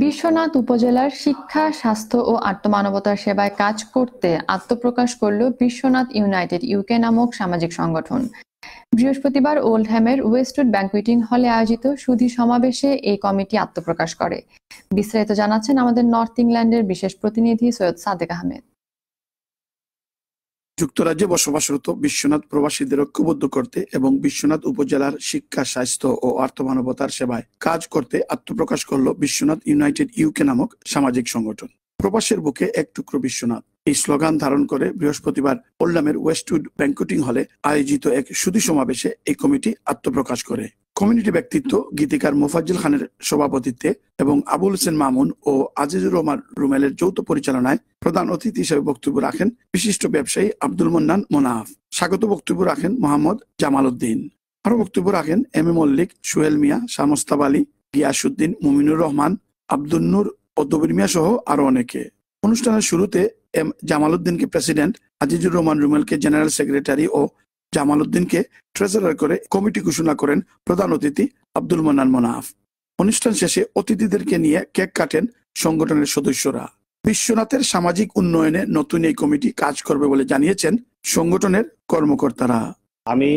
বিশ্বনাথ উপজেলার শিক্ষা, স্বাস্থ্য ও আত্মমানবতার সেবায় কাজ করতে আত্মপ্রকাশ করল বিশ্বনাথ ইউনাইটেড ইউকে নামক সামাজিক সংগঠন। বৃহস্পতিবার ওল্ডহ্যামের ওয়েস্টউড ব্যাংকুয়েটিং হলে আয়োজিত সুধী সমাবেশে এই কমিটি আত্মপ্রকাশ করে। বিস্তারিত জানাচ্ছেন আমাদের নর্থ ইংল্যান্ডের বিশেষ প্রতিনিধি সৈয়দ সাদেক আহমেদ। যুক্তরাজ্যে বসবাসরত বিশ্বনাথ প্রবাসীদের ঐক্যবদ্ধ করতে এবং বিশ্বনাথ উপজেলার শিক্ষা, স্বাস্থ্য ও আত্মমানবতার সেবায় কাজ করতে আত্মপ্রকাশ করল বিশ্বনাথ ইউনাইটেড ইউকে নামক সামাজিক সংগঠন। প্রবাসের বুকে এক টুকরো বিশ্বনাথ, এই স্লোগান ধারণ করে বৃহস্পতিবার ওল্ডহ্যামের ওয়েস্টউড ব্যাংকুয়েটিং হলে আয়োজিত এক সুধী সমাবেশে এই কমিটি আত্মপ্রকাশ করে। কমিউনিটি ব্যক্তিত্ব গীতিকার মোফাজ্জল খানের সভাপতিত্বে এবং আবুল হোসেন মামুন ও আজিজুর রহমান রুমেলের যৌথ পরিচালনায় প্রধান অতিথি হিসেবে বক্তব্য রাখেন বিশিষ্ট ব্যবসায়ী আব্দুল মন্নান মোনাফ। স্বাগত বক্তব্য রাখেন মোহাম্মদ জামাল উদ্দিন। আরো বক্তব্য রাখেন এম এ মল্লিক, সোহেল মিয়া, শাহ মোস্তাব আলী, গিয়াসউদ্দিন, মুমিনুর রহমান, আব্দুল নূর ও দবির মিয়া সহ আরো অনেকে। অনুষ্ঠানের শুরুতে এম জামাল উদ্দিনকে প্রেসিডেন্ট, আজিজুর রহমান রুমেলকে জেনারেল সেক্রেটারি ও জামাল উদ্দিনকে ট্রেজারার করে কমিটি ঘোষণা করেন প্রধান অতিথি আব্দুল মন্নান মোনাফ। অনুষ্ঠান শেষে অতিথিদেরকে নিয়ে কেক কাটেন সংগঠনের সদস্যরা। বিশ্বনাথের সামাজিক উন্নয়নে নতুন এই কমিটি কাজ করবে বলে জানিয়েছেন সংগঠনের কর্মকর্তারা। আমি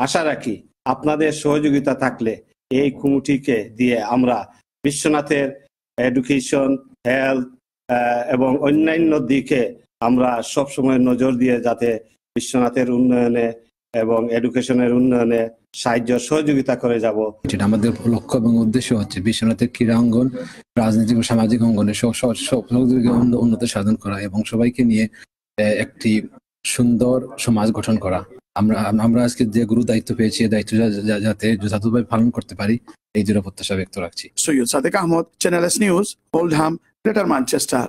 আশা রাখি আপনাদের সহযোগিতা থাকলে এই কমিটিকে দিয়ে আমরা বিশ্বনাথের এডুকেশন, হেলথ এবং অন্যান্য দিকে আমরা সবসময় নজর দিয়ে যাতে বিশ্বনাথের উন্নয়নে এবং এডুকেশনের উন্নয়নে সাহায্য সহযোগিতা করে যাব। যেটা আমাদের লক্ষ্য এবং উদ্দেশ্য হচ্ছে বিশ্বনাথের ক্রীড়া অঙ্গন, রাজনৈতিক ও সামাজিক অঙ্গনে উন্নতি সাধন করা এবং সবাইকে নিয়ে একটি সুন্দর সমাজ গঠন করা। আমরা আজকে যে গুরু দায়িত্ব পেয়েছি এই দায়িত্ব যাতে যথাযথভাবে পালন করতে পারি এই দৃঢ় প্রত্যাশা ব্যক্ত রাখছি। Syed Sadek Ahmed, Channel S News, Oldham, Greater Manchester.